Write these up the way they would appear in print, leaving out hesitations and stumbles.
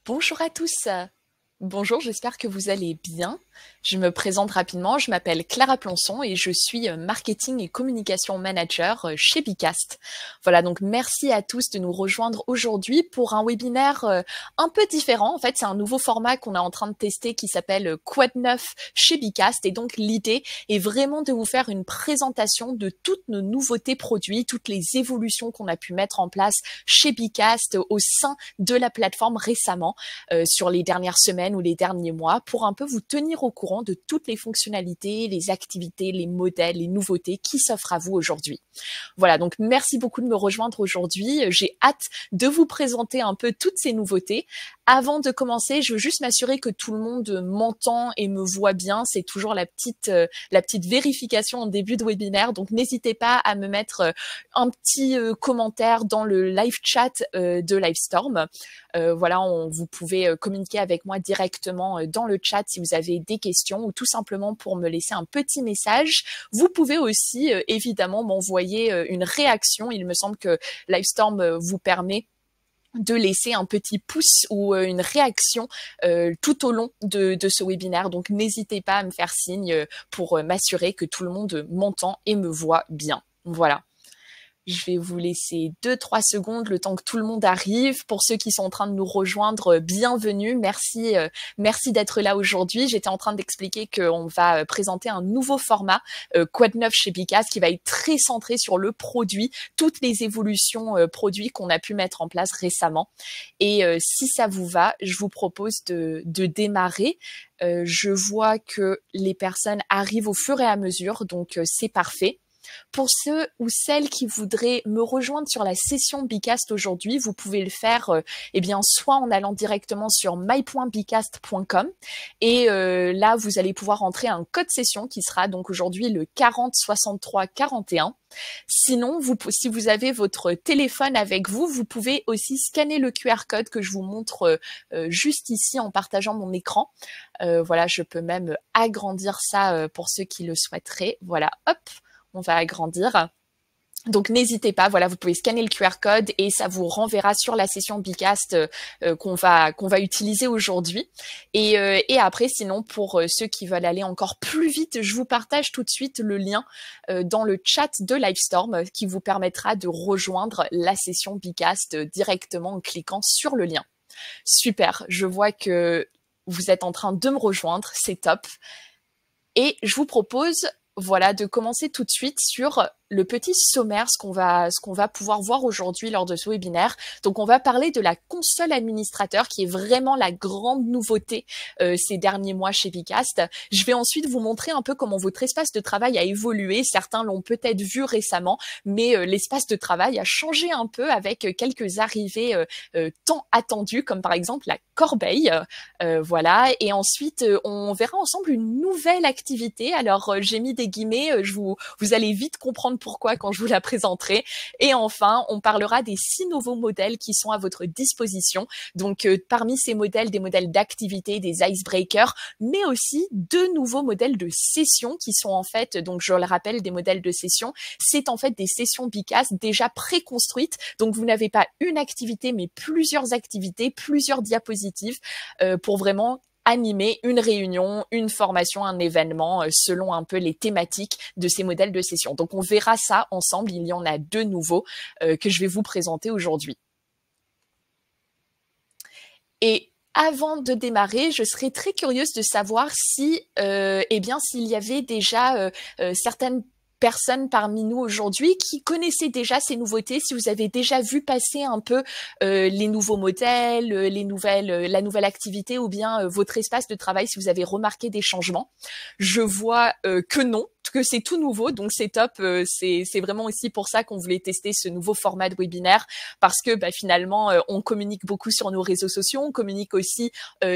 Bonjour à tous. Bonjour, j'espère que vous allez bien. Je me présente rapidement, je m'appelle Clara Plançon et je suis marketing et communication manager chez Bicast. Voilà, donc merci à tous de nous rejoindre aujourd'hui pour un webinaire un peu différent. En fait, c'est un nouveau format qu'on est en train de tester qui s'appelle Quoi de neuf chez Bicast. Et donc, l'idée est vraiment de vous faire une présentation de toutes nos nouveautés produits, toutes les évolutions qu'on a pu mettre en place chez Bicast au sein de la plateforme récemment sur les dernières semaines ou les derniers mois pour un peu vous tenir au courant de toutes les fonctionnalités, les activités, les modèles, les nouveautés qui s'offrent à vous aujourd'hui. Voilà, donc merci beaucoup de me rejoindre aujourd'hui. J'ai hâte de vous présenter un peu toutes ces nouveautés. Avant de commencer, je veux juste m'assurer que tout le monde m'entend et me voit bien. C'est toujours la petite vérification en début de webinaire. Donc, n'hésitez pas à me mettre un petit commentaire dans le live chat de Livestorm. Voilà, vous pouvez communiquer avec moi directement dans le chat si vous avez des questions ou tout simplement pour me laisser un petit message. Vous pouvez aussi évidemment m'envoyer une réaction. Il me semble que Livestorm vous permet de laisser un petit pouce ou une réaction tout au long de ce webinaire. Donc, n'hésitez pas à me faire signe pour m'assurer que tout le monde m'entend et me voit bien. Voilà. Je vais vous laisser 2-3 secondes, le temps que tout le monde arrive. Pour ceux qui sont en train de nous rejoindre, bienvenue. Merci, merci d'être là aujourd'hui. J'étais en train d'expliquer qu'on va présenter un nouveau format, Quoi de neuf chez Bicast, qui va être très centré sur le produit, toutes les évolutions produits qu'on a pu mettre en place récemment. Et si ça vous va, je vous propose de démarrer. Je vois que les personnes arrivent au fur et à mesure, donc c'est parfait. Pour ceux ou celles qui voudraient me rejoindre sur la session Bicast aujourd'hui, vous pouvez le faire soit en allant directement sur my.bicast.com et là, vous allez pouvoir entrer un code session qui sera donc aujourd'hui le 40 63 41. Sinon, si vous avez votre téléphone avec vous, vous pouvez aussi scanner le QR code que je vous montre juste ici en partageant mon écran. Voilà, je peux même agrandir ça pour ceux qui le souhaiteraient. Voilà, hop. On va agrandir. Donc n'hésitez pas, voilà, vous pouvez scanner le QR code et ça vous renverra sur la session Bicast qu'on va utiliser aujourd'hui. Et après, sinon, pour ceux qui veulent aller encore plus vite, je vous partage tout de suite le lien dans le chat de Livestorm qui vous permettra de rejoindre la session Bicast directement en cliquant sur le lien. Super, je vois que vous êtes en train de me rejoindre, c'est top. Et je vous propose voilà, de commencer tout de suite sur le petit sommaire, ce qu'on va pouvoir voir aujourd'hui lors de ce webinaire. Donc, on va parler de la console administrateur qui est vraiment la grande nouveauté ces derniers mois chez Bicast. Je vais ensuite vous montrer un peu comment votre espace de travail a évolué. Certains l'ont peut-être vu récemment, mais l'espace de travail a changé un peu avec quelques arrivées tant attendues, comme par exemple la corbeille. Voilà. Et ensuite, on verra ensemble une nouvelle activité. Alors, j'ai mis des guillemets. Vous allez vite comprendre pourquoi quand je vous la présenterai. Et enfin, on parlera des 6 nouveaux modèles qui sont à votre disposition. Donc, parmi ces modèles, des modèles d'activité, des icebreakers, mais aussi 2 nouveaux modèles de session qui sont en fait, donc je le rappelle, des modèles de session. C'est en fait des sessions Bicast déjà préconstruites. Donc, vous n'avez pas une activité, mais plusieurs activités, plusieurs diapositives pour vraiment animer une réunion, une formation, un événement selon un peu les thématiques de ces modèles de session. Donc, on verra ça ensemble. Il y en a 2 nouveaux que je vais vous présenter aujourd'hui. Et avant de démarrer, je serais très curieuse de savoir si, s'il y avait déjà certaines personnes parmi nous aujourd'hui qui connaissaient déjà ces nouveautés, si vous avez déjà vu passer un peu les nouveaux modèles, la nouvelle activité ou bien votre espace de travail, si vous avez remarqué des changements. Je vois que non, que c'est tout nouveau, donc c'est top. C'est vraiment aussi pour ça qu'on voulait tester ce nouveau format de webinaire parce que finalement, on communique beaucoup sur nos réseaux sociaux, on communique aussi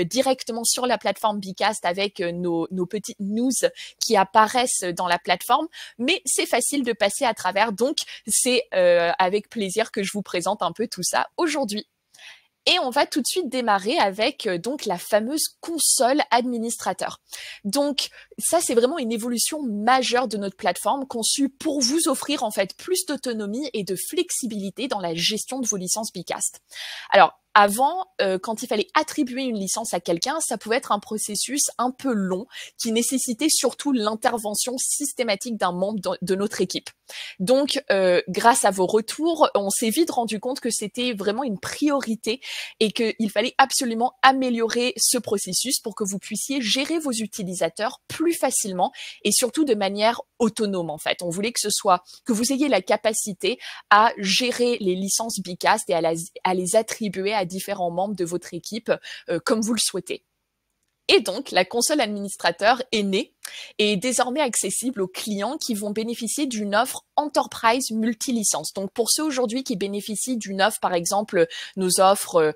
directement sur la plateforme Bicast avec nos petites news qui apparaissent dans la plateforme, mais c'est facile de passer à travers, donc c'est avec plaisir que je vous présente un peu tout ça aujourd'hui. Et on va tout de suite démarrer avec donc la fameuse console administrateur. Donc ça, c'est vraiment une évolution majeure de notre plateforme conçue pour vous offrir en fait plus d'autonomie et de flexibilité dans la gestion de vos licences Bicast. Alors, Avant, quand il fallait attribuer une licence à quelqu'un, ça pouvait être un processus un peu long qui nécessitait surtout l'intervention systématique d'un membre de notre équipe. Donc, grâce à vos retours, on s'est vite rendu compte que c'était vraiment une priorité et qu'il fallait absolument améliorer ce processus pour que vous puissiez gérer vos utilisateurs plus facilement et surtout de manière autonome en fait. On voulait que vous ayez la capacité à gérer les licences Bicast et à les attribuer à différents membres de votre équipe comme vous le souhaitez. Et donc, la console administrateur est née et est désormais accessible aux clients qui vont bénéficier d'une offre Enterprise multilicence. Donc, pour ceux aujourd'hui qui bénéficient d'une offre, par exemple, nos offres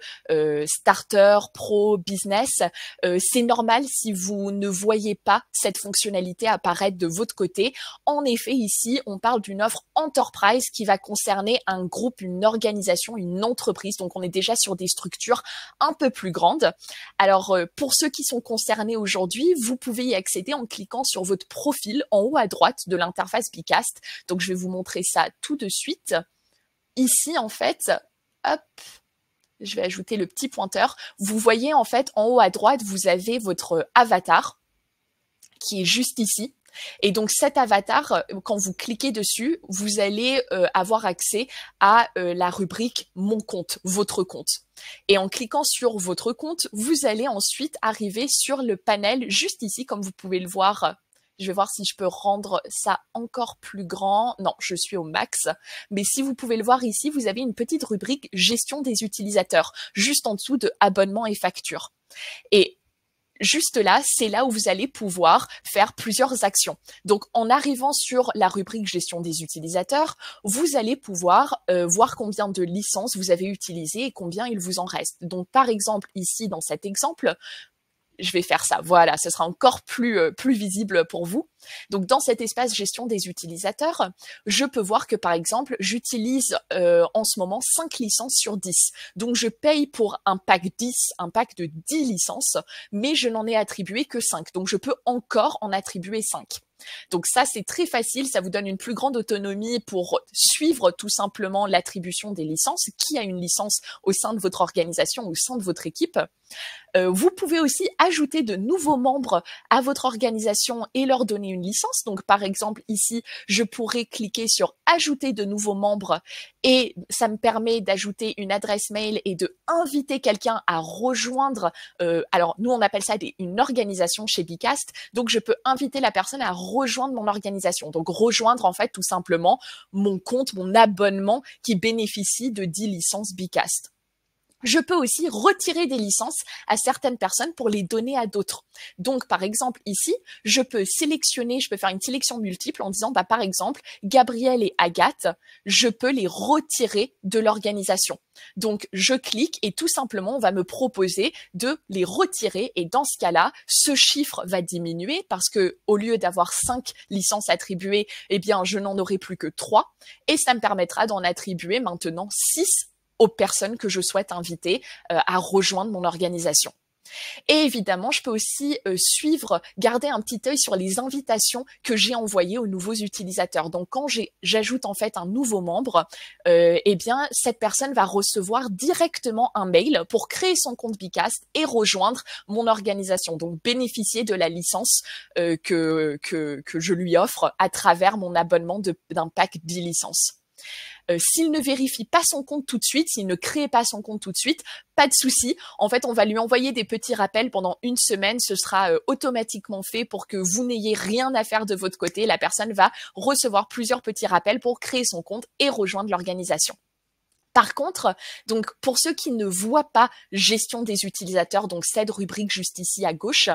Starter, Pro, Business, c'est normal si vous ne voyez pas cette fonctionnalité apparaître de votre côté. En effet, ici, on parle d'une offre Enterprise qui va concerner un groupe, une organisation, une entreprise. Donc, on est déjà sur des structures un peu plus grandes. Alors, pour ceux qui sont concernés aujourd'hui, vous pouvez y accéder en cliquant sur votre profil en haut à droite de l'interface Bicast. Donc, je vais vous montrer ça tout de suite. Ici, en fait, hop, je vais ajouter le petit pointeur. Vous voyez, en fait, en haut à droite, vous avez votre avatar qui est juste ici. Et donc cet avatar, quand vous cliquez dessus, vous allez avoir accès à la rubrique Mon compte, votre compte. Et en cliquant sur votre compte, vous allez ensuite arriver sur le panel juste ici, comme vous pouvez le voir. Je vais voir si je peux rendre ça encore plus grand. Non, je suis au max. Mais si vous pouvez le voir ici, vous avez une petite rubrique Gestion des utilisateurs, juste en dessous de Abonnement et factures. Et juste là, c'est là où vous allez pouvoir faire plusieurs actions. Donc, en arrivant sur la rubrique gestion des utilisateurs, vous allez pouvoir voir combien de licences vous avez utilisées et combien il vous en reste. Donc, par exemple, ici, dans cet exemple, je vais faire ça. Voilà, ce sera encore plus visible pour vous. Donc, dans cet espace gestion des utilisateurs, je peux voir que, par exemple, j'utilise en ce moment 5 licences sur 10. Donc, je paye pour un pack 10, un pack de 10 licences, mais je n'en ai attribué que 5. Donc, je peux encore en attribuer 5. Donc ça, c'est très facile, ça vous donne une plus grande autonomie pour suivre tout simplement l'attribution des licences, qui a une licence au sein de votre organisation, au sein de votre équipe. Vous pouvez aussi ajouter de nouveaux membres à votre organisation et leur donner une licence. Donc, par exemple, ici, je pourrais cliquer sur « Ajouter de nouveaux membres » et ça me permet d'ajouter une adresse mail et de inviter quelqu'un à rejoindre, alors nous, on appelle ça une organisation chez Bicast. Donc, je peux inviter la personne à rejoindre mon organisation. Donc, rejoindre, en fait, tout simplement mon compte, mon abonnement qui bénéficie de 10 licences Bicast. Je peux aussi retirer des licences à certaines personnes pour les donner à d'autres. Donc, par exemple, ici, je peux sélectionner, je peux faire une sélection multiple en disant, par exemple, Gabriel et Agathe, je peux les retirer de l'organisation. Donc, je clique et tout simplement, on va me proposer de les retirer. Et dans ce cas-là, ce chiffre va diminuer parce que au lieu d'avoir 5 licences attribuées, eh bien, je n'en aurai plus que 3. Et ça me permettra d'en attribuer maintenant 6 aux personnes que je souhaite inviter à rejoindre mon organisation. Et évidemment, je peux aussi garder un petit œil sur les invitations que j'ai envoyées aux nouveaux utilisateurs. Donc, quand j'ajoute en fait un nouveau membre, eh bien, cette personne va recevoir directement un mail pour créer son compte Bicast et rejoindre mon organisation. Donc, bénéficier de la licence que je lui offre à travers mon abonnement d'un pack 10 licences. S'il ne vérifie pas son compte tout de suite, s'il ne crée pas son compte tout de suite, pas de souci. En fait, on va lui envoyer des petits rappels pendant une semaine. Ce sera automatiquement fait pour que vous n'ayez rien à faire de votre côté. La personne va recevoir plusieurs petits rappels pour créer son compte et rejoindre l'organisation. Par contre, donc pour ceux qui ne voient pas gestion des utilisateurs, donc cette rubrique juste ici à gauche,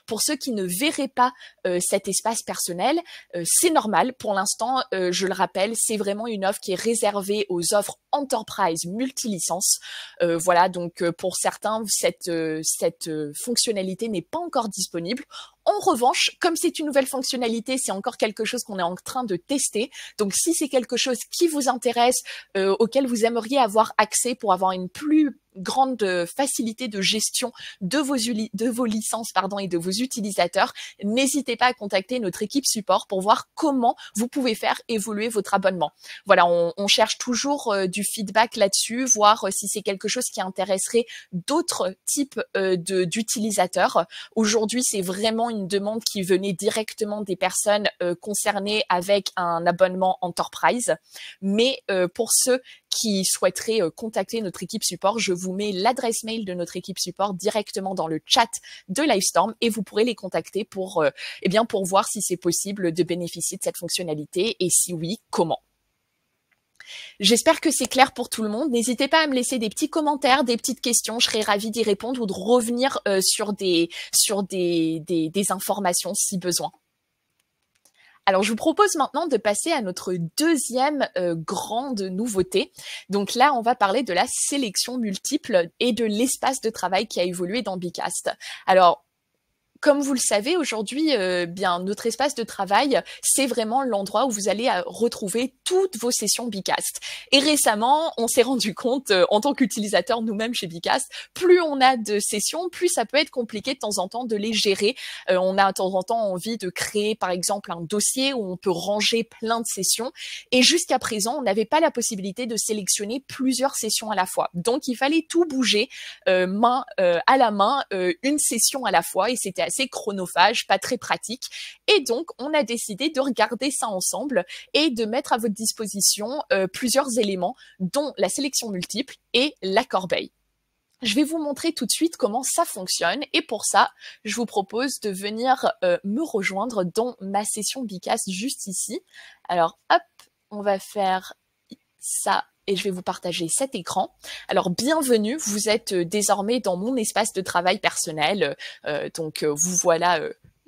pour ceux qui ne verraient pas cet espace personnel, c'est normal. Pour l'instant, je le rappelle, c'est vraiment une offre qui est réservée aux offres Enterprise multilicence. Voilà, donc pour certains, cette fonctionnalité n'est pas encore disponible. En revanche, comme c'est une nouvelle fonctionnalité, c'est encore quelque chose qu'on est en train de tester. Donc, si c'est quelque chose qui vous intéresse, auquel vous aimeriez avoir accès pour avoir une plus grande facilité de gestion de vos licences et de vos utilisateurs, n'hésitez pas à contacter notre équipe support pour voir comment vous pouvez faire évoluer votre abonnement. Voilà, on cherche toujours du feedback là-dessus, voir si c'est quelque chose qui intéresserait d'autres types d'utilisateurs. Aujourd'hui, c'est vraiment une demande qui venait directement des personnes concernées avec un abonnement Enterprise. Mais pour ceux qui souhaiteraient contacter notre équipe support, je vous mets l'adresse mail de notre équipe support directement dans le chat de Livestorm et vous pourrez les contacter pour voir si c'est possible de bénéficier de cette fonctionnalité et si oui, comment. J'espère que c'est clair pour tout le monde. N'hésitez pas à me laisser des petits commentaires, des petites questions. Je serais ravie d'y répondre ou de revenir sur des informations si besoin. Alors, je vous propose maintenant de passer à notre deuxième grande nouveauté. Donc là, on va parler de la sélection multiple et de l'espace de travail qui a évolué dans Bicast. Alors, comme vous le savez, aujourd'hui, notre espace de travail, c'est vraiment l'endroit où vous allez retrouver toutes vos sessions Bicast. Et récemment, on s'est rendu compte, en tant qu'utilisateur nous-mêmes chez Bicast, plus on a de sessions, plus ça peut être compliqué de temps en temps de les gérer. On a de temps en temps envie de créer, par exemple, un dossier où on peut ranger plein de sessions. Et jusqu'à présent, on n'avait pas la possibilité de sélectionner plusieurs sessions à la fois. Donc, il fallait tout bouger main à la main, une session à la fois. Et c'était assez chronophage, pas très pratique. Et donc, on a décidé de regarder ça ensemble et de mettre à votre disposition plusieurs éléments, dont la sélection multiple et la corbeille. Je vais vous montrer tout de suite comment ça fonctionne et pour ça, je vous propose de venir me rejoindre dans ma session Bicast juste ici. Alors, hop, on va faire ça. Et je vais vous partager cet écran. Alors, bienvenue, vous êtes désormais dans mon espace de travail personnel. Vous voilà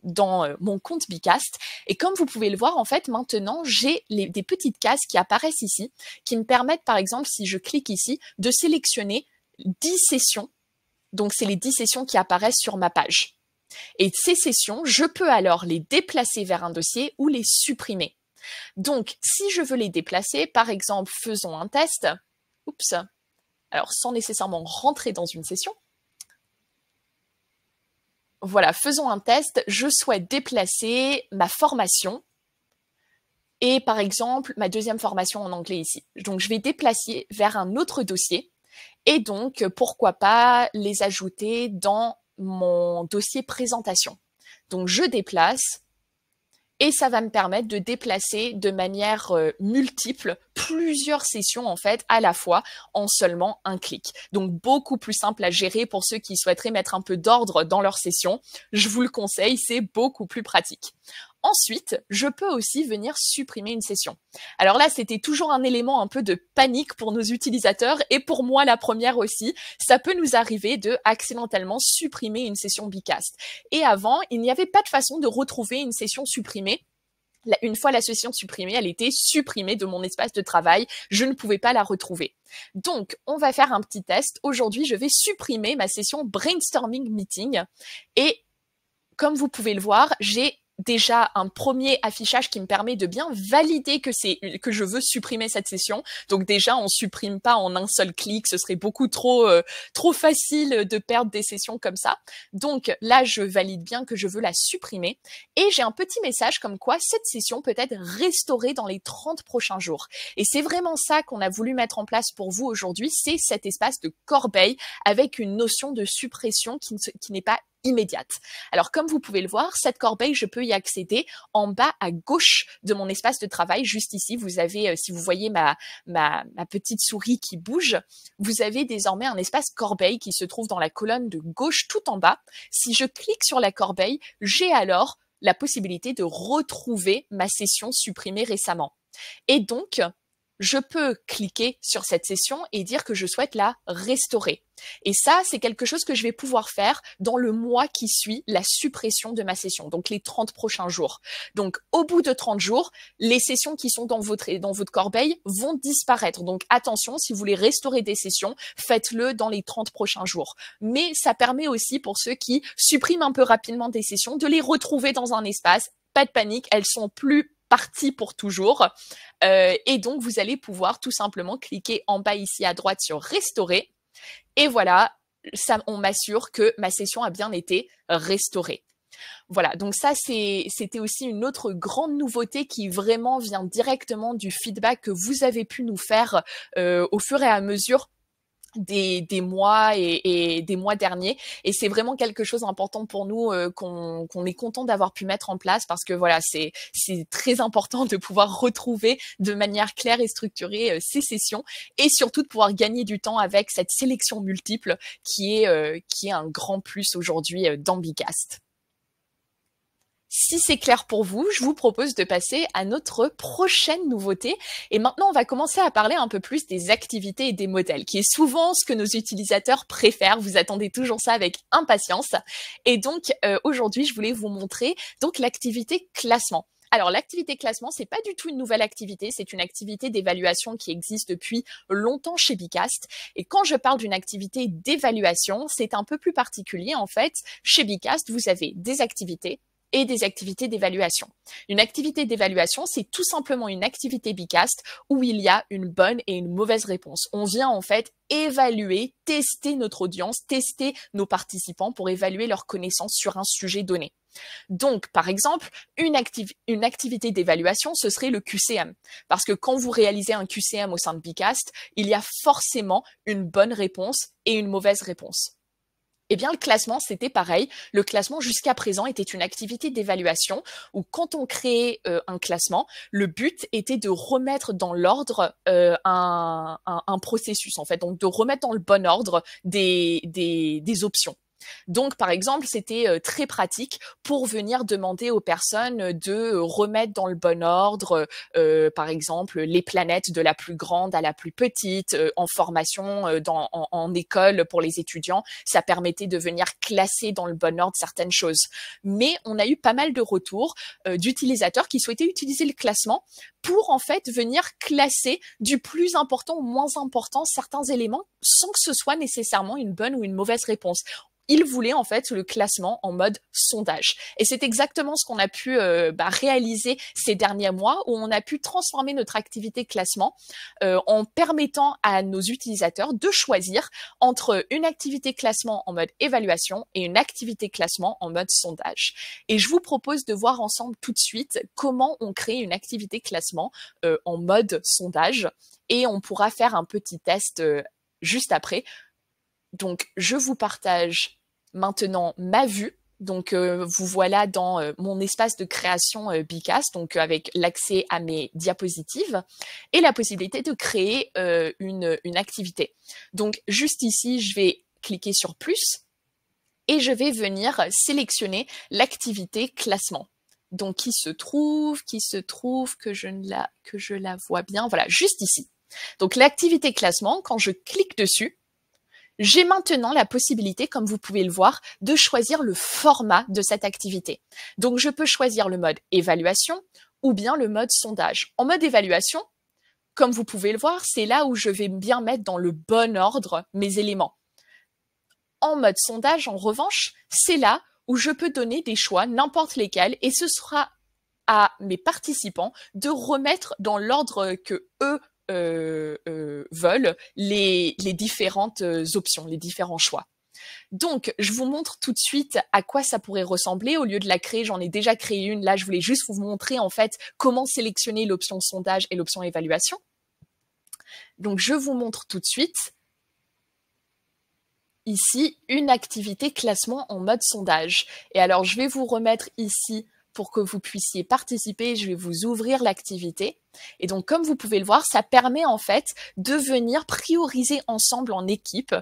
dans mon compte Bicast. Et comme vous pouvez le voir, en fait, maintenant, j'ai des petites cases qui apparaissent ici, qui me permettent, par exemple, si je clique ici, de sélectionner 10 sessions. Donc, c'est les 10 sessions qui apparaissent sur ma page. Et ces sessions, je peux alors les déplacer vers un dossier ou les supprimer. Donc, si je veux les déplacer, par exemple, faisons un test. Oups. Alors, sans nécessairement rentrer dans une session. Voilà, faisons un test. Je souhaite déplacer ma formation et, par exemple, ma deuxième formation en anglais ici. Donc, je vais déplacer vers un autre dossier et donc, pourquoi pas les ajouter dans mon dossier présentation. Donc, je déplace. Et ça va me permettre de déplacer de manière multiple plusieurs sessions en fait à la fois en seulement un clic. Donc beaucoup plus simple à gérer pour ceux qui souhaiteraient mettre un peu d'ordre dans leur session. Je vous le conseille, c'est beaucoup plus pratique. Ensuite, je peux aussi venir supprimer une session. Alors là, c'était toujours un élément un peu de panique pour nos utilisateurs et pour moi la première aussi. Ça peut nous arriver de accidentellement supprimer une session Bicast. Et avant, il n'y avait pas de façon de retrouver une session supprimée. Une fois la session supprimée, elle était supprimée de mon espace de travail. Je ne pouvais pas la retrouver. Donc, on va faire un petit test. Aujourd'hui, je vais supprimer ma session Brainstorming Meeting. Et comme vous pouvez le voir, j'ai déjà un premier affichage qui me permet de bien valider que je veux supprimer cette session. Donc déjà, on supprime pas en un seul clic, ce serait beaucoup trop facile de perdre des sessions comme ça. Donc là, je valide bien que je veux la supprimer et j'ai un petit message comme quoi cette session peut être restaurée dans les 30 prochains jours. Et c'est vraiment ça qu'on a voulu mettre en place pour vous aujourd'hui, c'est cet espace de corbeille avec une notion de suppression qui n'est pas immédiate. Alors, comme vous pouvez le voir, cette corbeille, je peux y accéder en bas à gauche de mon espace de travail. Juste ici, vous avez, si vous voyez ma petite souris qui bouge, vous avez désormais un espace corbeille qui se trouve dans la colonne de gauche tout en bas. Si je clique sur la corbeille, j'ai alors la possibilité de retrouver ma session supprimée récemment. Et donc, je peux cliquer sur cette session et dire que je souhaite la restaurer. Et ça, c'est quelque chose que je vais pouvoir faire dans le mois qui suit la suppression de ma session, donc les 30 prochains jours. Donc, au bout de 30 jours, les sessions qui sont dans votre corbeille vont disparaître. Donc, attention, si vous voulez restaurer des sessions, faites-le dans les 30 prochains jours. Mais ça permet aussi pour ceux qui suppriment un peu rapidement des sessions de les retrouver dans un espace. Pas de panique, elles sont plus partie pour toujours. Et donc, vous allez pouvoir tout simplement cliquer en bas ici à droite sur Restaurer. Et voilà, on m'assure que ma session a bien été restaurée. Voilà, donc ça, c'était aussi une autre grande nouveauté qui vraiment vient directement du feedback que vous avez pu nous faire au fur et à mesure des mois et des mois derniers, et c'est vraiment quelque chose d'important pour nous qu'on est content d'avoir pu mettre en place, parce que voilà, c'est très important de pouvoir retrouver de manière claire et structurée ces sessions, et surtout de pouvoir gagner du temps avec cette sélection multiple qui est un grand plus aujourd'hui dans Bicast. Si c'est clair pour vous, je vous propose de passer à notre prochaine nouveauté. Et maintenant, on va commencer à parler un peu plus des activités et des modèles, qui est souvent ce que nos utilisateurs préfèrent. Vous attendez toujours ça avec impatience. Et donc, aujourd'hui, je voulais vous montrer donc l'activité classement. Alors, l'activité classement, c'est pas du tout une nouvelle activité, c'est une activité d'évaluation qui existe depuis longtemps chez Bicast. Et quand je parle d'une activité d'évaluation, c'est un peu plus particulier. En fait, chez Bicast, vous avez des activités et des activités d'évaluation. Une activité d'évaluation, c'est tout simplement une activité Bicast où il y a une bonne et une mauvaise réponse. On vient en fait évaluer, tester notre audience, tester nos participants pour évaluer leurs connaissances sur un sujet donné. Donc, par exemple, une activité d'évaluation, ce serait le QCM. Parce que quand vous réalisez un QCM au sein de Bicast, il y a forcément une bonne réponse et une mauvaise réponse. Eh bien, le classement, c'était pareil. Le classement, jusqu'à présent, était une activité d'évaluation où quand on créait un classement, le but était de remettre dans l'ordre un processus, en fait. Donc, de remettre dans le bon ordre des options. Donc, par exemple, c'était très pratique pour venir demander aux personnes de remettre dans le bon ordre, par exemple, les planètes de la plus grande à la plus petite, en formation, en école pour les étudiants. Ça permettait de venir classer dans le bon ordre certaines choses. Mais on a eu pas mal de retours d'utilisateurs qui souhaitaient utiliser le classement pour en fait venir classer du plus important au moins important certains éléments sans que ce soit nécessairement une bonne ou une mauvaise réponse. Il voulait en fait le classement en mode sondage. Et c'est exactement ce qu'on a pu réaliser ces derniers mois, où on a pu transformer notre activité classement en permettant à nos utilisateurs de choisir entre une activité classement en mode évaluation et une activité classement en mode sondage. Et je vous propose de voir ensemble tout de suite comment on crée une activité classement en mode sondage, et on pourra faire un petit test juste après. Donc, je vous partage maintenant ma vue. Donc, vous voilà dans mon espace de création Bicast, donc avec l'accès à mes diapositives et la possibilité de créer une activité. Donc, juste ici, je vais cliquer sur plus et je vais venir sélectionner l'activité classement. Donc, qui se trouve que je la vois bien. Voilà, juste ici. Donc, l'activité classement, quand je clique dessus, j'ai maintenant la possibilité, comme vous pouvez le voir, de choisir le format de cette activité. Donc, je peux choisir le mode évaluation ou bien le mode sondage. En mode évaluation, comme vous pouvez le voir, c'est là où je vais bien mettre dans le bon ordre mes éléments. En mode sondage, en revanche, c'est là où je peux donner des choix, n'importe lesquels, et ce sera à mes participants de remettre dans l'ordre que eux veulent les différentes options, les différents choix. Donc, je vous montre tout de suite à quoi ça pourrait ressembler. Au lieu de la créer, j'en ai déjà créé une. Là, je voulais juste vous montrer en fait comment sélectionner l'option sondage et l'option évaluation. Donc, je vous montre tout de suite ici une activité classement en mode sondage. Et alors, je vais vous remettre ici pour que vous puissiez participer, je vais vous ouvrir l'activité. Et donc, comme vous pouvez le voir, ça permet en fait de venir prioriser ensemble en équipe,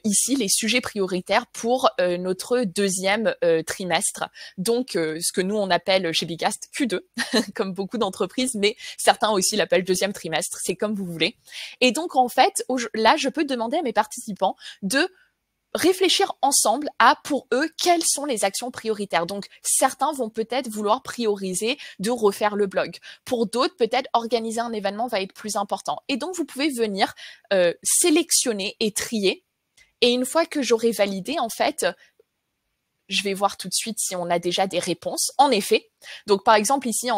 ici, les sujets prioritaires pour notre deuxième trimestre. Donc, ce que nous, on appelle chez Bicast Q2, comme beaucoup d'entreprises, mais certains aussi l'appellent deuxième trimestre, c'est comme vous voulez. Et donc, en fait, là, je peux demander à mes participants de réfléchir ensemble à, pour eux, quelles sont les actions prioritaires. Donc, certains vont peut-être vouloir prioriser de refaire le blog. Pour d'autres, peut-être organiser un événement va être plus important. Et donc, vous pouvez venir sélectionner et trier. Et une fois que j'aurai validé, en fait, je vais voir tout de suite si on a déjà des réponses. En effet, donc par exemple ici,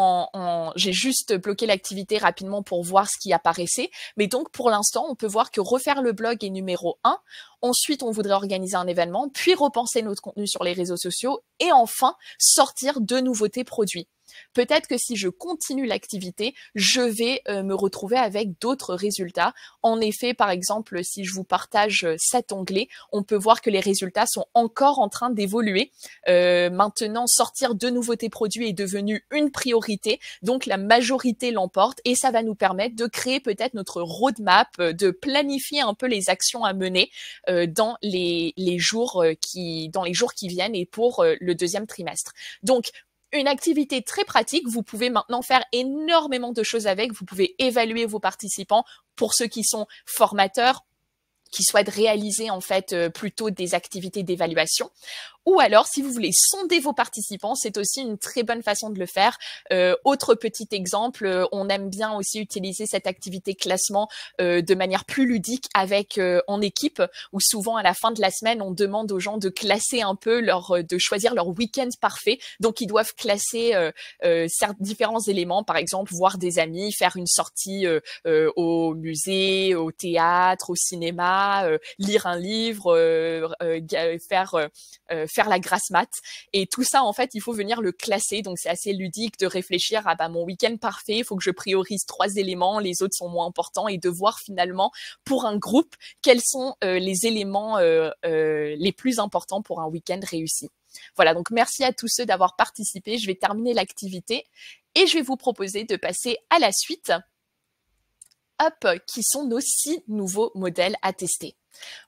j'ai juste bloqué l'activité rapidement pour voir ce qui apparaissait. Mais donc pour l'instant, on peut voir que refaire le blog est numéro 1. Ensuite, on voudrait organiser un événement, puis repenser notre contenu sur les réseaux sociaux et enfin sortir de nouveautés produits. Peut-être que si je continue l'activité, je vais me retrouver avec d'autres résultats. En effet, par exemple, si je vous partage cet onglet, on peut voir que les résultats sont encore en train d'évoluer. Maintenant, sortir de nouveautés produits est devenu une priorité, donc la majorité l'emporte et ça va nous permettre de créer peut-être notre roadmap, de planifier un peu les actions à mener dans les jours qui viennent et pour le deuxième trimestre. Donc, une activité très pratique, vous pouvez maintenant faire énormément de choses avec, vous pouvez évaluer vos participants pour ceux qui sont formateurs, qui souhaitent réaliser en fait plutôt des activités d'évaluation. Ou alors, si vous voulez sonder vos participants, c'est aussi une très bonne façon de le faire. Autre petit exemple, on aime bien aussi utiliser cette activité classement de manière plus ludique avec en équipe, où souvent à la fin de la semaine, on demande aux gens de classer un peu de choisir leur week-end parfait. Donc, ils doivent classer différents éléments, par exemple, voir des amis, faire une sortie au musée, au théâtre, au cinéma, lire un livre, faire la grasse mat. Et tout ça, en fait, il faut venir le classer. Donc, c'est assez ludique de réfléchir à mon week-end parfait. Il faut que je priorise 3 éléments. Les autres sont moins importants et de voir finalement pour un groupe quels sont les éléments les plus importants pour un week-end réussi. Voilà, donc merci à tous ceux d'avoir participé. Je vais terminer l'activité et je vais vous proposer de passer à la suite. Hop, qui sont nos 6 nouveaux modèles à tester.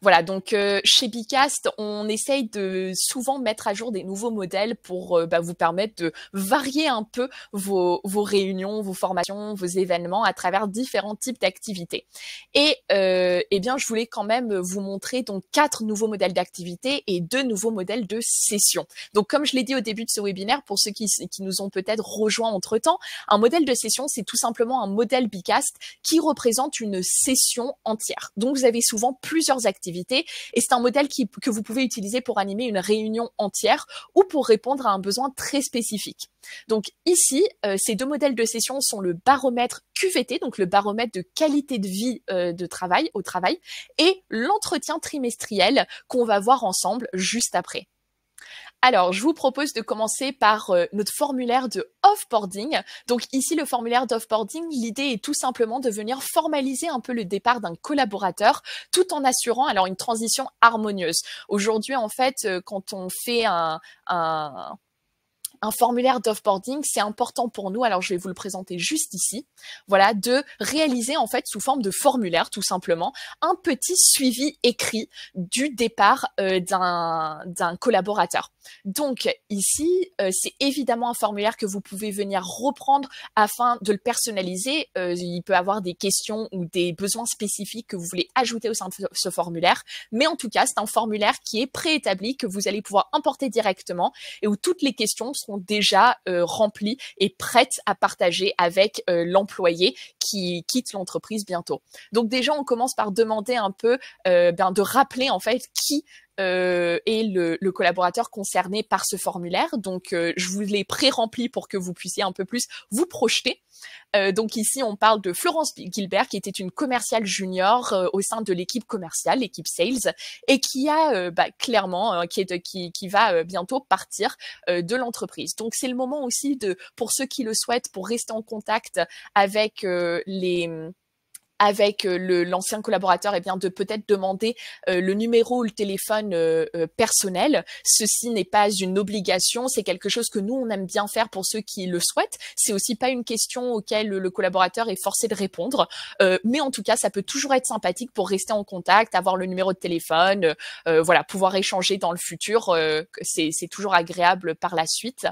Voilà, donc chez Bicast, on essaye de souvent mettre à jour des nouveaux modèles pour vous permettre de varier un peu vos réunions, vos formations, vos événements à travers différents types d'activités. Et eh bien, je voulais quand même vous montrer donc 4 nouveaux modèles d'activités et 2 nouveaux modèles de session. Donc, comme je l'ai dit au début de ce webinaire, pour ceux qui nous ont peut-être rejoints entre-temps, un modèle de session, c'est tout simplement un modèle Bicast qui représente une session entière. Donc, vous avez souvent plusieurs activités et c'est un modèle que vous pouvez utiliser pour animer une réunion entière ou pour répondre à un besoin très spécifique. Donc ici, ces 2 modèles de session sont le baromètre QVT, donc le baromètre de qualité de vie au travail, et l'entretien trimestriel qu'on va voir ensemble juste après. Alors, je vous propose de commencer par notre formulaire de offboarding. Donc ici, le formulaire d'offboarding, l'idée est tout simplement de venir formaliser un peu le départ d'un collaborateur tout en assurant alors une transition harmonieuse. Aujourd'hui, en fait, quand on fait un formulaire d'offboarding, c'est important pour nous, alors je vais vous le présenter juste ici, voilà, de réaliser en fait sous forme de formulaire tout simplement un petit suivi écrit du départ d'un collaborateur. Donc ici, c'est évidemment un formulaire que vous pouvez venir reprendre afin de le personnaliser. Il peut avoir des questions ou des besoins spécifiques que vous voulez ajouter au sein de ce formulaire, mais en tout cas, c'est un formulaire qui est préétabli, que vous allez pouvoir importer directement et où toutes les questions seront déjà remplies et prêtes à partager avec l'employé qui quitte l'entreprise bientôt. Donc déjà, on commence par demander un peu de rappeler en fait qui est le collaborateur concerné par ce formulaire. Donc, je vous l'ai pré-rempli pour que vous puissiez un peu plus vous projeter. Donc ici, on parle de Florence Gilbert, qui était une commerciale junior au sein de l'équipe commerciale, l'équipe sales, et qui a clairement, qui va bientôt partir de l'entreprise. Donc c'est le moment aussi pour ceux qui le souhaitent, pour rester en contact avec l'ancien collaborateur, de peut-être demander le numéro ou le téléphone personnel. Ceci n'est pas une obligation, c'est quelque chose que nous, on aime bien faire pour ceux qui le souhaitent. C'est aussi pas une question auquel le collaborateur est forcé de répondre, mais en tout cas, ça peut toujours être sympathique pour rester en contact, avoir le numéro de téléphone, voilà, pouvoir échanger dans le futur, c'est toujours agréable par la suite.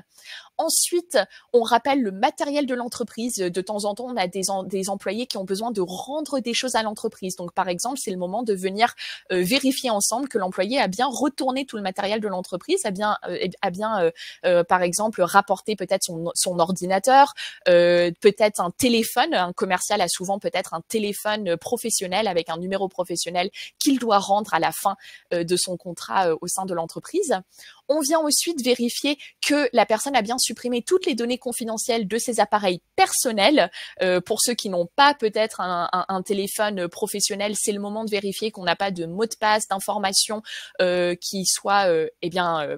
Ensuite, on rappelle le matériel de l'entreprise. De temps en temps, on a des employés qui ont besoin de rendre des choses à l'entreprise. Donc, par exemple, c'est le moment de venir vérifier ensemble que l'employé a bien retourné tout le matériel de l'entreprise, a bien, par exemple, rapporté peut-être son ordinateur, peut-être un téléphone. Un commercial a souvent peut-être un téléphone professionnel avec un numéro professionnel qu'il doit rendre à la fin de son contrat au sein de l'entreprise. On vient ensuite vérifier que la personne a bien supprimé toutes les données confidentielles de ses appareils personnels. Pour ceux qui n'ont pas peut-être un téléphone professionnel, c'est le moment de vérifier qu'on n'a pas de mot de passe, d'informations qui soient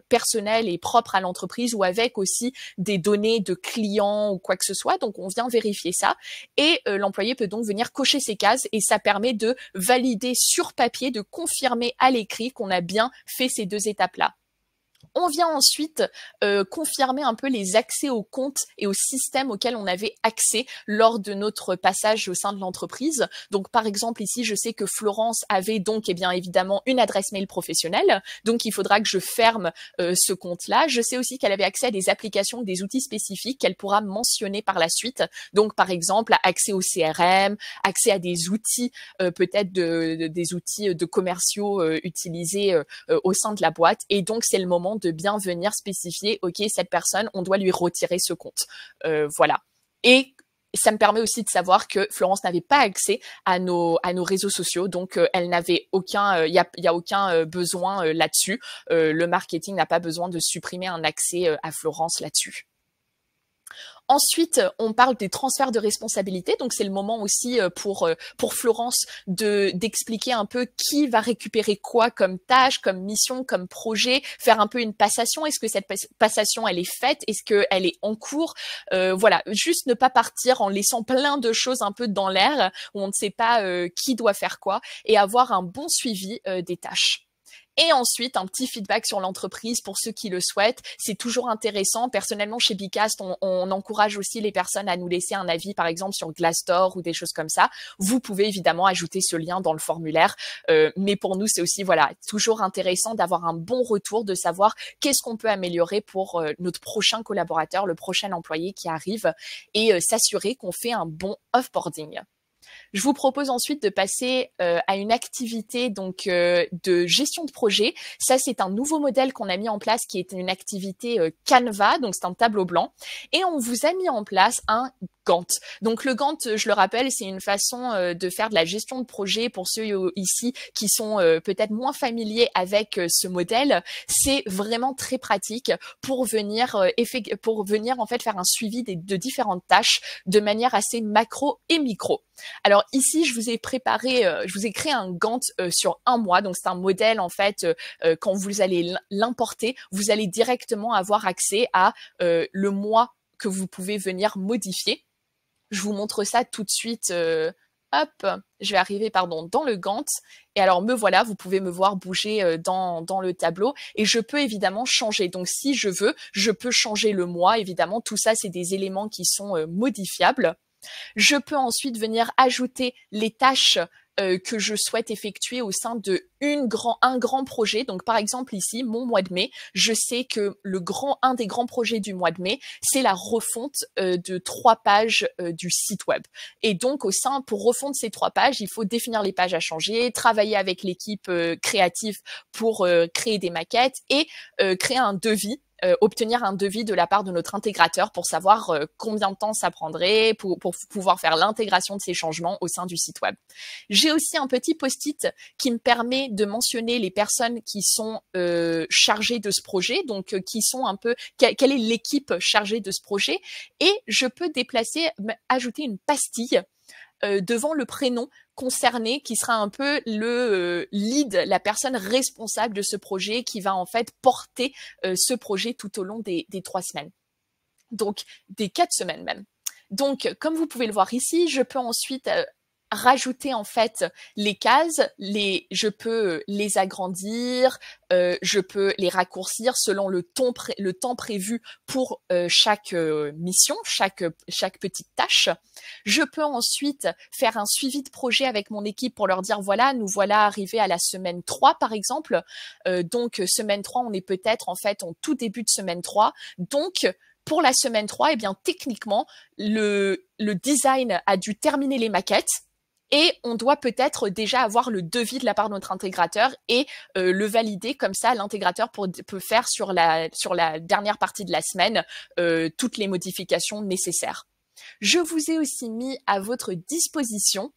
personnelles et propres à l'entreprise, ou avec aussi des données de clients ou quoi que ce soit. Donc on vient vérifier ça, et l'employé peut donc venir cocher ces cases, et ça permet de valider sur papier, de confirmer à l'écrit qu'on a bien fait ces deux étapes-là. On vient ensuite confirmer un peu les accès aux comptes et aux systèmes auxquels on avait accès lors de notre passage au sein de l'entreprise. Donc, par exemple, ici, je sais que Florence avait donc, évidemment, une adresse mail professionnelle. Donc, il faudra que je ferme ce compte-là. Je sais aussi qu'elle avait accès à des applications, des outils spécifiques qu'elle pourra mentionner par la suite. Donc, par exemple, accès au CRM, accès à des outils, peut-être des outils de commerciaux utilisés au sein de la boîte. Et donc, c'est le moment de bien venir spécifier, ok, cette personne, on doit lui retirer ce compte. Voilà. Et ça me permet aussi de savoir que Florence n'avait pas accès à nos réseaux sociaux, donc elle n'avait aucun, il y a aucun besoin là-dessus. Le marketing n'a pas besoin de supprimer un accès à Florence là-dessus. Ensuite, on parle des transferts de responsabilité. Donc, c'est le moment aussi pour Florence d'expliquer un peu qui va récupérer quoi comme tâche, comme mission, comme projet, faire un peu une passation. Est-ce que cette passation, elle est faite? Est-ce qu'elle est en cours? Voilà, juste ne pas partir en laissant plein de choses un peu dans l'air où on ne sait pas qui doit faire quoi, et avoir un bon suivi des tâches. Et ensuite, un petit feedback sur l'entreprise pour ceux qui le souhaitent. C'est toujours intéressant. Personnellement, chez Bicast, on encourage aussi les personnes à nous laisser un avis, par exemple, sur Glassdoor ou des choses comme ça. Vous pouvez évidemment ajouter ce lien dans le formulaire. Mais pour nous, c'est aussi, voilà, toujours intéressant d'avoir un bon retour, de savoir qu'est-ce qu'on peut améliorer pour notre prochain collaborateur, le prochain employé qui arrive, et s'assurer qu'on fait un bon offboarding. Je vous propose ensuite de passer à une activité donc de gestion de projet. Ça, c'est un nouveau modèle qu'on a mis en place, qui est une activité Canva, donc c'est un tableau blanc. Et on vous a mis en place un Gantt. Donc le Gantt, je le rappelle, c'est une façon de faire de la gestion de projet pour ceux ici qui sont peut-être moins familiers avec ce modèle. C'est vraiment très pratique pour venir en fait faire un suivi de différentes tâches de manière assez macro et micro. Alors ici, je vous ai créé un Gantt sur un mois. Donc c'est un modèle en fait, quand vous allez l'importer, vous allez directement avoir accès à le mois que vous pouvez venir modifier. Je vous montre ça tout de suite. Hop, je vais arriver dans le Gantt. Et alors me voilà, vous pouvez me voir bouger dans le tableau, et je peux évidemment changer. Donc si je veux, je peux changer le mois. Évidemment, tout ça, c'est des éléments qui sont modifiables. Je peux ensuite venir ajouter les tâches que je souhaite effectuer au sein de un grand projet. Donc, par exemple, ici, mon mois de mai, je sais que un des grands projets du mois de mai, c'est la refonte de 3 pages du site web. Et donc, pour refondre ces 3 pages, il faut définir les pages à changer, travailler avec l'équipe créative pour créer des maquettes, et créer un devis, obtenir un devis de la part de notre intégrateur pour savoir combien de temps ça prendrait pour pouvoir faire l'intégration de ces changements au sein du site web. J'ai aussi un petit post-it qui me permet de mentionner les personnes qui sont chargées de ce projet, donc qui sont un peu, quelle est l'équipe chargée de ce projet, et je peux ajouter une pastille devant le prénom concerné, qui sera un peu le lead, la personne responsable de ce projet, qui va en fait porter ce projet tout au long des 3 semaines. Donc, des 4 semaines même. Donc, comme vous pouvez le voir ici, je peux ensuite rajouter en fait les cases, je peux les agrandir, je peux les raccourcir selon le temps prévu pour chaque mission, chaque petite tâche. Je peux ensuite faire un suivi de projet avec mon équipe pour leur dire, voilà, nous voilà arrivés à la semaine 3 par exemple. Donc semaine 3, on est peut-être en fait en tout début de semaine 3. Donc pour la semaine 3, eh bien techniquement, le design a dû terminer les maquettes, et on doit peut-être déjà avoir le devis de la part de notre intégrateur et le valider. Comme ça, l'intégrateur peut faire sur la dernière partie de la semaine toutes les modifications nécessaires. Je vous ai aussi mis à votre disposition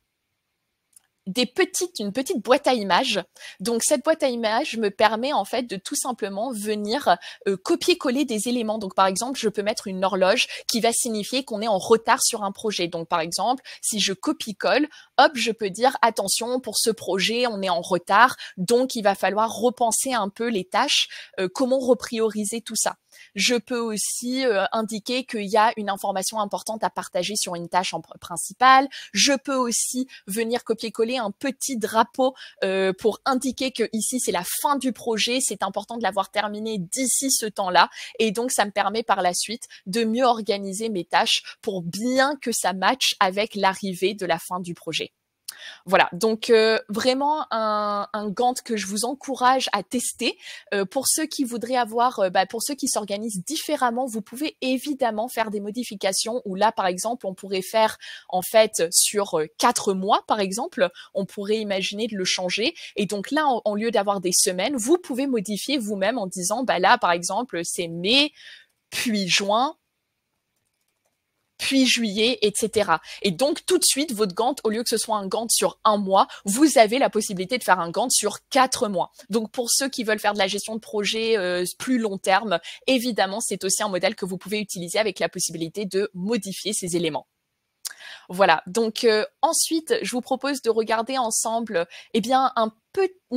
une petite boîte à images. Donc cette boîte à images me permet en fait de tout simplement venir copier-coller des éléments. Donc par exemple, je peux mettre une horloge qui va signifier qu'on est en retard sur un projet. Donc par exemple, si je copie-colle, hop, je peux dire attention, pour ce projet, on est en retard, donc il va falloir repenser un peu les tâches, comment reprioriser tout ça. Je peux aussi indiquer qu'il y a une information importante à partager sur une tâche principale. Je peux aussi venir copier-coller un petit drapeau pour indiquer que ici c'est la fin du projet, c'est important de l'avoir terminé d'ici ce temps-là. Et donc ça me permet par la suite de mieux organiser mes tâches pour bien que ça matche avec l'arrivée de la fin du projet. Voilà, donc vraiment un Gantt que je vous encourage à tester. Pour ceux qui voudraient avoir, pour ceux qui s'organisent différemment, vous pouvez évidemment faire des modifications où là, par exemple, on pourrait faire en fait sur 4 mois, par exemple, on pourrait imaginer de le changer. Et donc là, en lieu d'avoir des semaines, vous pouvez modifier vous-même en disant, là, par exemple, c'est mai, puis juin, puis juillet, etc. Et donc, tout de suite, votre Gantt, au lieu que ce soit un Gantt sur un mois, vous avez la possibilité de faire un Gantt sur 4 mois. Donc, pour ceux qui veulent faire de la gestion de projet plus long terme, évidemment, c'est aussi un modèle que vous pouvez utiliser avec la possibilité de modifier ces éléments. Voilà, donc ensuite, je vous propose de regarder ensemble un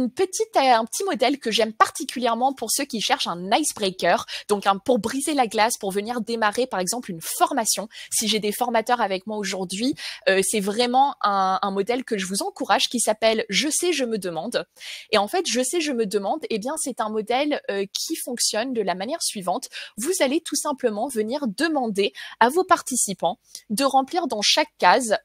petit modèle que j'aime particulièrement pour ceux qui cherchent un icebreaker, donc pour briser la glace, pour venir démarrer par exemple une formation. Si j'ai des formateurs avec moi aujourd'hui, c'est vraiment un modèle que je vous encourage qui s'appelle « Je sais, je me demande ». Et en fait, « Je sais, je me demande », c'est un modèle qui fonctionne de la manière suivante. Vous allez tout simplement venir demander à vos participants de remplir dans chaque case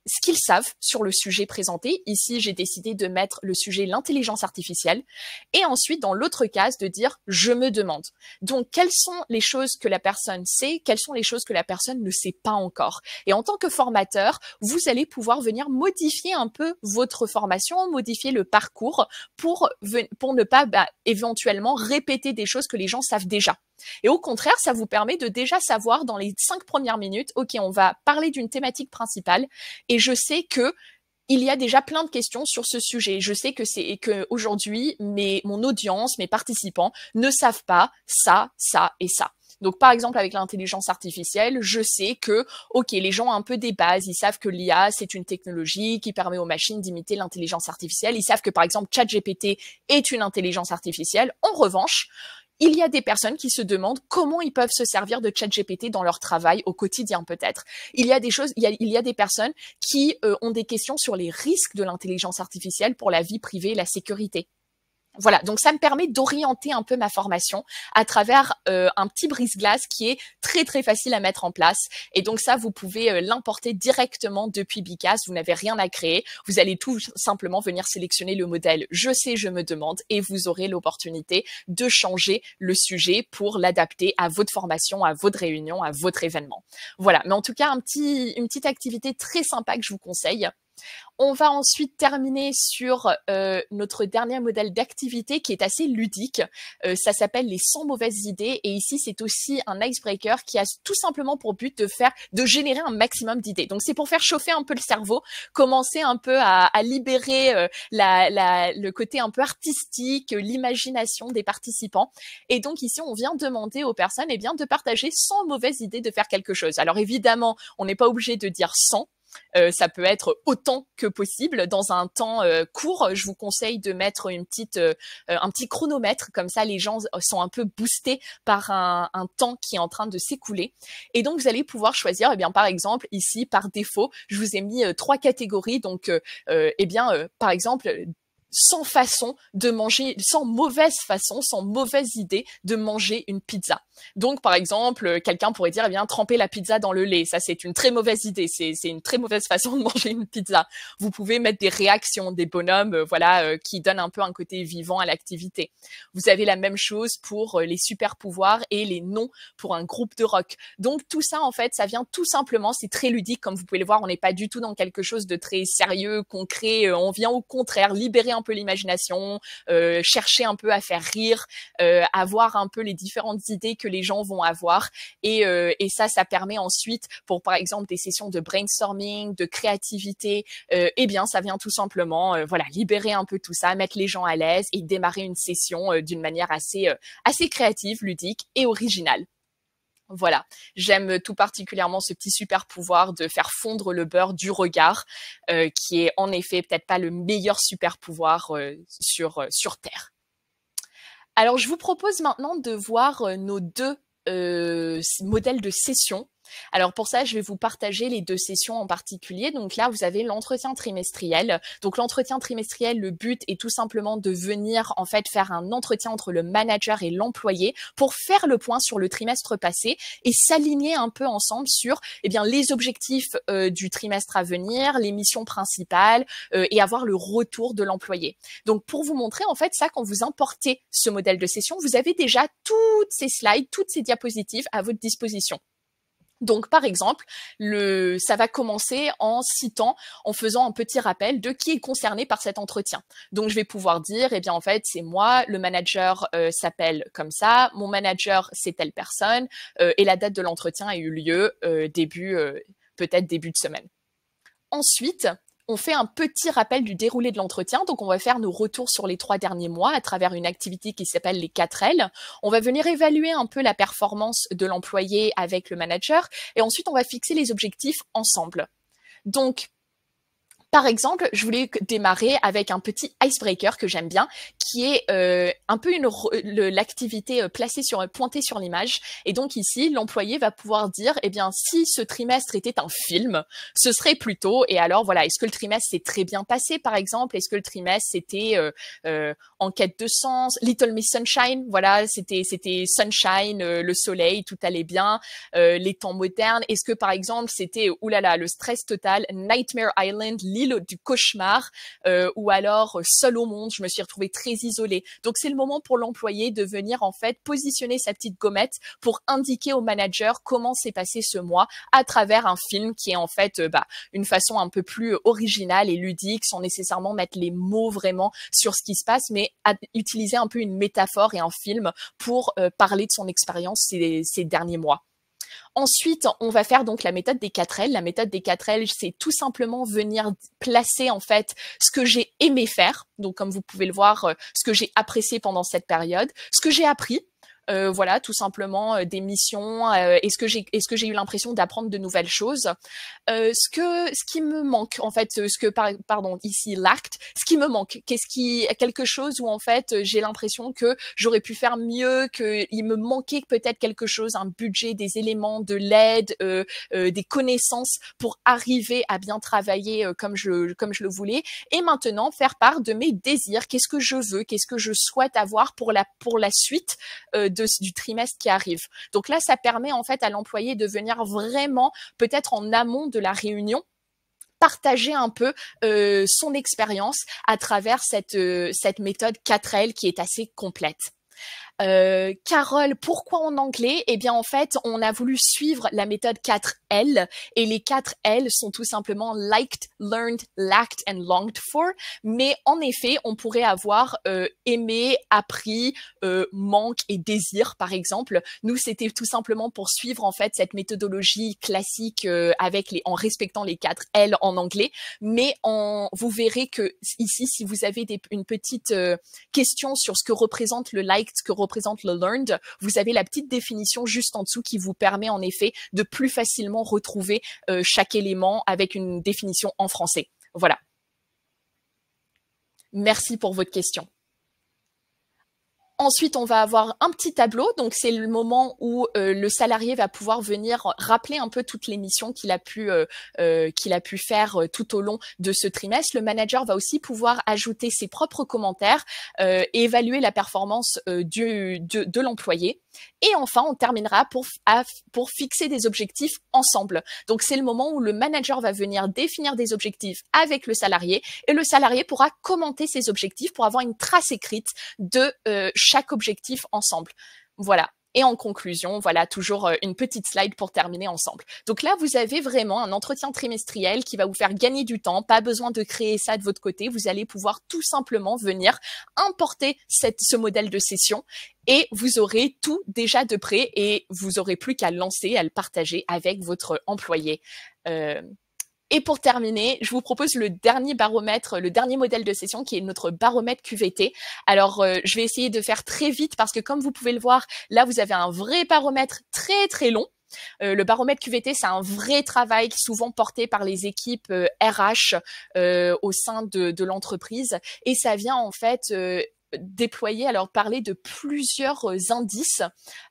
ce qu'ils savent sur le sujet présenté. Ici, j'ai décidé de mettre le sujet l'intelligence artificielle. Et ensuite, dans l'autre case, de dire « je me demande ». Donc, quelles sont les choses que la personne sait, quelles sont les choses que la personne ne sait pas encore. Et en tant que formateur, vous allez pouvoir venir modifier un peu votre formation, modifier le parcours pour ne pas éventuellement répéter des choses que les gens savent déjà. Et au contraire, ça vous permet de déjà savoir dans les 5 premières minutes, ok, on va parler d'une thématique principale et je sais que il y a déjà plein de questions sur ce sujet. Je sais que aujourd'hui, mon audience, mes participants ne savent pas ça, ça et ça. Donc, par exemple, avec l'intelligence artificielle, je sais que, ok, les gens ont un peu des bases. Ils savent que l'IA, c'est une technologie qui permet aux machines d'imiter l'intelligence artificielle. Ils savent que, par exemple, ChatGPT est une intelligence artificielle. En revanche, il y a des personnes qui se demandent comment ils peuvent se servir de ChatGPT dans leur travail au quotidien peut-être. Il y a des personnes qui ont des questions sur les risques de l'intelligence artificielle pour la vie privée et la sécurité. Voilà, donc ça me permet d'orienter un peu ma formation à travers un petit brise-glace qui est très très facile à mettre en place. Et donc ça, vous pouvez l'importer directement depuis Bicast. Vous n'avez rien à créer. Vous allez tout simplement venir sélectionner le modèle « Je sais, je me demande » et vous aurez l'opportunité de changer le sujet pour l'adapter à votre formation, à votre réunion, à votre événement. Voilà, mais en tout cas, une petite activité très sympa que je vous conseille. On va ensuite terminer sur notre dernier modèle d'activité qui est assez ludique. Ça s'appelle les 100 mauvaises idées et ici c'est aussi un icebreaker qui a tout simplement pour but de générer un maximum d'idées. Donc c'est pour faire chauffer un peu le cerveau, commencer un peu à libérer le côté un peu artistique, l'imagination des participants. Et donc ici on vient demander aux personnes de partager 100 mauvaises idées de faire quelque chose. Alors évidemment on n'est pas obligé de dire 100. Ça peut être autant que possible dans un temps court. Je vous conseille de mettre un petit chronomètre, comme ça les gens sont un peu boostés par un temps qui est en train de s'écouler. Et donc vous allez pouvoir choisir, par exemple ici par défaut, je vous ai mis 3 catégories. Donc par exemple 100 façons de manger, 100 mauvaises façons, 100 mauvaises idées de manger une pizza. Donc, par exemple, quelqu'un pourrait dire, tremper la pizza dans le lait. Ça, c'est une très mauvaise idée. C'est une très mauvaise façon de manger une pizza. Vous pouvez mettre des réactions, des bonhommes, qui donnent un peu un côté vivant à l'activité. Vous avez la même chose pour les super pouvoirs et les noms pour un groupe de rock. Donc, tout ça, en fait, ça vient tout simplement, c'est très ludique. Comme vous pouvez le voir, on n'est pas du tout dans quelque chose de très sérieux, concret. On vient au contraire libérer un un peu l'imagination, chercher un peu à faire rire, avoir un peu les différentes idées que les gens vont avoir. Et ça permet ensuite, pour par exemple des sessions de brainstorming, de créativité, eh bien ça vient tout simplement voilà, libérer un peu tout ça, mettre les gens à l'aise et démarrer une session d'une manière assez créative, ludique et originale. Voilà, j'aime tout particulièrement ce petit super pouvoir de faire fondre le beurre du regard, qui est en effet peut-être pas le meilleur super pouvoir sur Terre. Alors, je vous propose maintenant de voir nos deux modèles de session. Alors pour ça, je vais vous partager les deux sessions en particulier. Donc là, vous avez l'entretien trimestriel. Donc l'entretien trimestriel, le but est tout simplement de venir en fait faire un entretien entre le manager et l'employé pour faire le point sur le trimestre passé et s'aligner un peu ensemble sur les objectifs du trimestre à venir, les missions principales et avoir le retour de l'employé. Donc pour vous montrer en fait ça, quand vous importez ce modèle de session, vous avez déjà toutes ces slides, toutes ces diapositives à votre disposition. Donc, par exemple, ça va commencer en faisant un petit rappel de qui est concerné par cet entretien. Donc, je vais pouvoir dire, en fait, c'est moi, le manager s'appelle comme ça, mon manager, c'est telle personne, et la date de l'entretien a eu lieu peut-être début de semaine. Ensuite, on fait un petit rappel du déroulé de l'entretien. Donc, on va faire nos retours sur les 3 derniers mois à travers une activité qui s'appelle les 4 L. On va venir évaluer un peu la performance de l'employé avec le manager. Et ensuite, on va fixer les objectifs ensemble. Donc, par exemple, je voulais démarrer avec un petit icebreaker que j'aime bien, qui est un peu l'activité pointée sur l'image. Et donc ici, l'employé va pouvoir dire, si ce trimestre était un film, ce serait plutôt, et alors voilà, est-ce que le trimestre s'est très bien passé, par exemple? Est-ce que le trimestre c'était en quête de sens, Little Miss Sunshine, voilà, c'était sunshine, le soleil, tout allait bien, les temps modernes. Est-ce que par exemple c'était oulala, le stress total, Nightmare Island, l'île du cauchemar, ou alors seul au monde, je me suis retrouvée très isolée. Donc c'est le moment pour l'employé de venir en fait positionner sa petite gommette pour indiquer au manager comment s'est passé ce mois à travers un film qui est en fait une façon un peu plus originale et ludique, sans nécessairement mettre les mots vraiment sur ce qui se passe, mais utiliser un peu une métaphore et un film pour parler de son expérience ces derniers mois. Ensuite, on va faire donc la méthode des 4 L. La méthode des 4 L, c'est tout simplement venir placer en fait ce que j'ai aimé faire. Donc, comme vous pouvez le voir, ce que j'ai apprécié pendant cette période, ce que j'ai appris. Voilà, tout simplement des missions. Est-ce que j'ai eu l'impression d'apprendre de nouvelles choses? Ce qui me manque en fait, ici l'acte, ce qui me manque, quelque chose où en fait j'ai l'impression que j'aurais pu faire mieux, qu'il me manquait peut-être quelque chose, un budget, des éléments, de l'aide, des connaissances pour arriver à bien travailler comme je le voulais. Et maintenant faire part de mes désirs. Qu'est-ce que je veux? Qu'est-ce que je souhaite avoir pour la suite du trimestre qui arrive. Donc là, ça permet en fait à l'employé de venir vraiment, peut-être en amont de la réunion, partager un peu son expérience à travers cette méthode 4L qui est assez complète. Carole, pourquoi en anglais? En fait, on a voulu suivre la méthode 4L et les 4 L sont tout simplement liked, learned, lacked and longed for. Mais en effet, on pourrait avoir aimé, appris, manque et désir, par exemple. Nous, c'était tout simplement pour suivre en fait cette méthodologie classique en respectant les 4 L en anglais. Mais vous verrez que ici, si vous avez une petite question sur ce que représente le liked, ce que représente le learned, vous avez la petite définition juste en dessous qui vous permet en effet de plus facilement retrouver chaque élément avec une définition en français. Voilà. Merci pour votre question. Ensuite, on va avoir un petit tableau. Donc, c'est le moment où le salarié va pouvoir venir rappeler un peu toutes les missions qu'il a pu faire tout au long de ce trimestre. Le manager va aussi pouvoir ajouter ses propres commentaires et évaluer la performance de l'employé. Et enfin, on terminera pour fixer des objectifs ensemble. Donc, c'est le moment où le manager va venir définir des objectifs avec le salarié et le salarié pourra commenter ces objectifs pour avoir une trace écrite de chaque objectif ensemble. Voilà. Et en conclusion, voilà, toujours une petite slide pour terminer ensemble. Donc là, vous avez vraiment un entretien trimestriel qui va vous faire gagner du temps. Pas besoin de créer ça de votre côté. Vous allez pouvoir tout simplement venir importer ce modèle de session et vous aurez tout déjà de près et vous aurez plus qu'à le lancer, à le partager avec votre employé. Et pour terminer, je vous propose le dernier baromètre, le dernier modèle de session qui est notre baromètre QVT. Alors, je vais essayer de faire très vite parce que comme vous pouvez le voir, là, vous avez un vrai baromètre très, très long. Le baromètre QVT, c'est un vrai travail souvent porté par les équipes RH au sein de l'entreprise et ça vient en fait déployer, alors parler de plusieurs indices.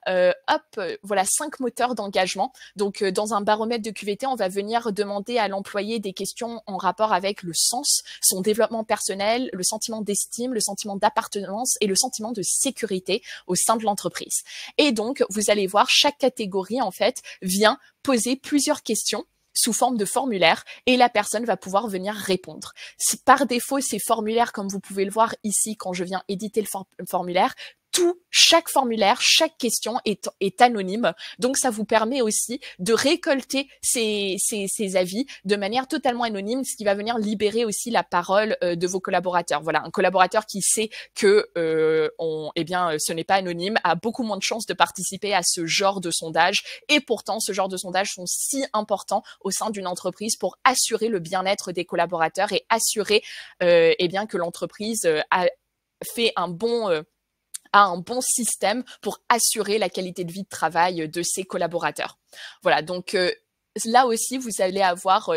Voilà 5 moteurs d'engagement. Donc, dans un baromètre de QVT, on va venir demander à l'employé des questions en rapport avec le sens, son développement personnel, le sentiment d'estime, le sentiment d'appartenance et le sentiment de sécurité au sein de l'entreprise. Et donc, vous allez voir, chaque catégorie, en fait, vient poser plusieurs questions sous forme de formulaire et la personne va pouvoir venir répondre. Par défaut, ces formulaires, comme vous pouvez le voir ici quand je viens éditer le formulaire, chaque formulaire, chaque question est anonyme. Donc, ça vous permet aussi de récolter ces avis de manière totalement anonyme, ce qui va venir libérer aussi la parole de vos collaborateurs. Voilà, un collaborateur qui sait que ce n'est pas anonyme a beaucoup moins de chances de participer à ce genre de sondage. Et pourtant, ce genre de sondages sont si importants au sein d'une entreprise pour assurer le bien-être des collaborateurs et assurer que l'entreprise a un bon système pour assurer la qualité de vie de travail de ses collaborateurs. Voilà, donc là aussi, vous allez avoir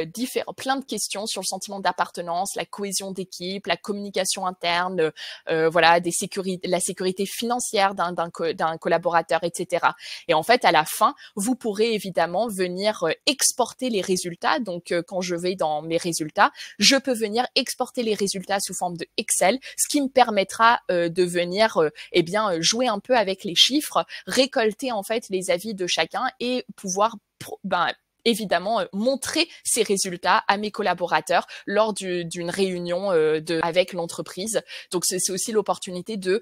plein de questions sur le sentiment d'appartenance, la cohésion d'équipe, la communication interne, voilà, la sécurité financière d'un collaborateur, etc. Et en fait, à la fin, vous pourrez évidemment venir exporter les résultats. Donc, quand je vais dans mes résultats, je peux venir exporter les résultats sous forme de Excel, ce qui me permettra de venir jouer un peu avec les chiffres, récolter en fait les avis de chacun et pouvoir évidemment montrer ces résultats à mes collaborateurs lors d'une réunion avec l'entreprise. Donc c'est aussi l'opportunité de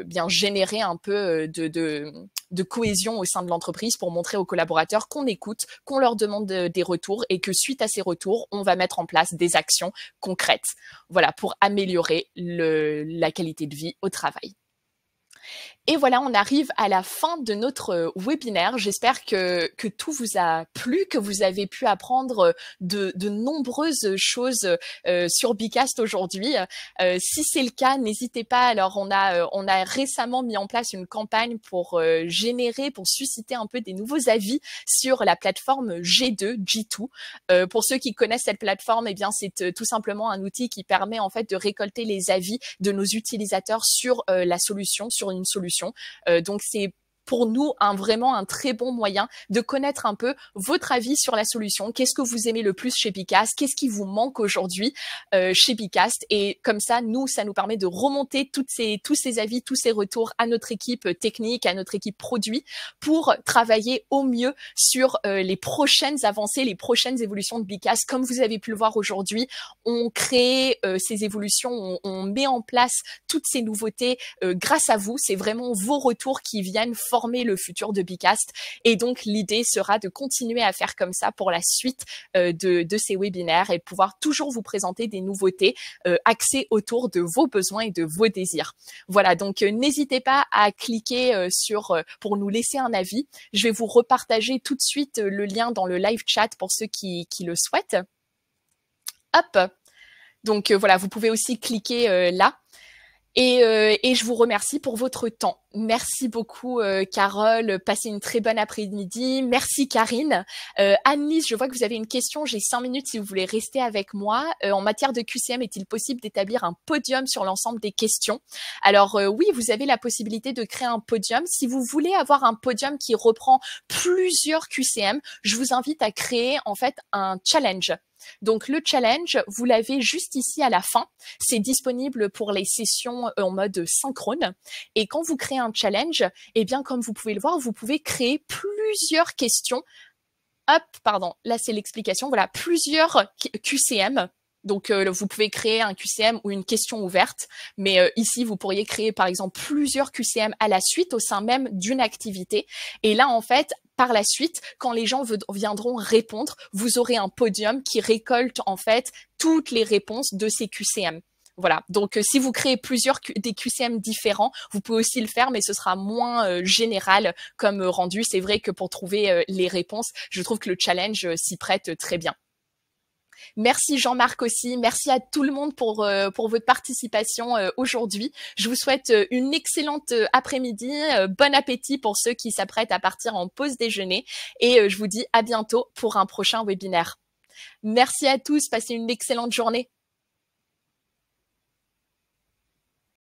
bien générer un peu de cohésion au sein de l'entreprise pour montrer aux collaborateurs qu'on écoute, qu'on leur demande des retours et que suite à ces retours, on va mettre en place des actions concrètes. Voilà, pour améliorer la qualité de vie au travail. Et voilà, on arrive à la fin de notre webinaire. J'espère que tout vous a plu, que vous avez pu apprendre de nombreuses choses sur Bicast aujourd'hui. Si c'est le cas, n'hésitez pas. Alors, on a récemment mis en place une campagne pour susciter un peu des nouveaux avis sur la plateforme G2. Pour ceux qui connaissent cette plateforme, eh bien, c'est tout simplement un outil qui permet en fait de récolter les avis de nos utilisateurs sur sur une solution. Donc c'est pour nous vraiment un très bon moyen de connaître un peu votre avis sur la solution. Qu'est-ce que vous aimez le plus chez Bicast? Qu'est-ce qui vous manque aujourd'hui chez Bicast? Et comme ça, ça nous permet de remonter tous ces avis, tous ces retours à notre équipe technique, à notre équipe produit pour travailler au mieux sur les prochaines avancées, les prochaines évolutions de Bicast. Comme vous avez pu le voir aujourd'hui, on crée ces évolutions, on met en place toutes ces nouveautés grâce à vous. C'est vraiment vos retours qui viennent former le futur de Bicast. Et donc, l'idée sera de continuer à faire comme ça pour la suite de ces webinaires et pouvoir toujours vous présenter des nouveautés axées autour de vos besoins et de vos désirs. Voilà, donc n'hésitez pas à cliquer pour nous laisser un avis. Je vais vous repartager tout de suite le lien dans le live chat pour ceux qui le souhaitent. Hop. Donc voilà, vous pouvez aussi cliquer là. Et je vous remercie pour votre temps. Merci beaucoup, Carole. Passez une très bonne après-midi. Merci, Karine. Anne-Lise, je vois que vous avez une question. J'ai 5 minutes si vous voulez rester avec moi. En matière de QCM, est-il possible d'établir un podium sur l'ensemble des questions? Alors, oui, vous avez la possibilité de créer un podium. Si vous voulez avoir un podium qui reprend plusieurs QCM, je vous invite à créer en fait un challenge. Donc, le challenge, vous l'avez juste ici à la fin. C'est disponible pour les sessions en mode synchrone. Et quand vous créez un challenge, eh bien, comme vous pouvez le voir, vous pouvez créer plusieurs questions. Hop, pardon, là, c'est l'explication. Voilà, plusieurs QCM Donc, vous pouvez créer un QCM ou une question ouverte, mais ici, vous pourriez créer, par exemple, plusieurs QCM à la suite au sein même d'une activité. Et là, en fait, par la suite, quand les gens viendront répondre, vous aurez un podium qui récolte, en fait, toutes les réponses de ces QCM. Voilà. Donc, si vous créez des QCM différents, vous pouvez aussi le faire, mais ce sera moins général comme rendu. C'est vrai que pour trouver les réponses, je trouve que le challenge s'y prête très bien. Merci Jean-Marc aussi. Merci à tout le monde pour votre participation aujourd'hui. Je vous souhaite une excellente après-midi. Bon appétit pour ceux qui s'apprêtent à partir en pause déjeuner. Et je vous dis à bientôt pour un prochain webinaire. Merci à tous. Passez une excellente journée.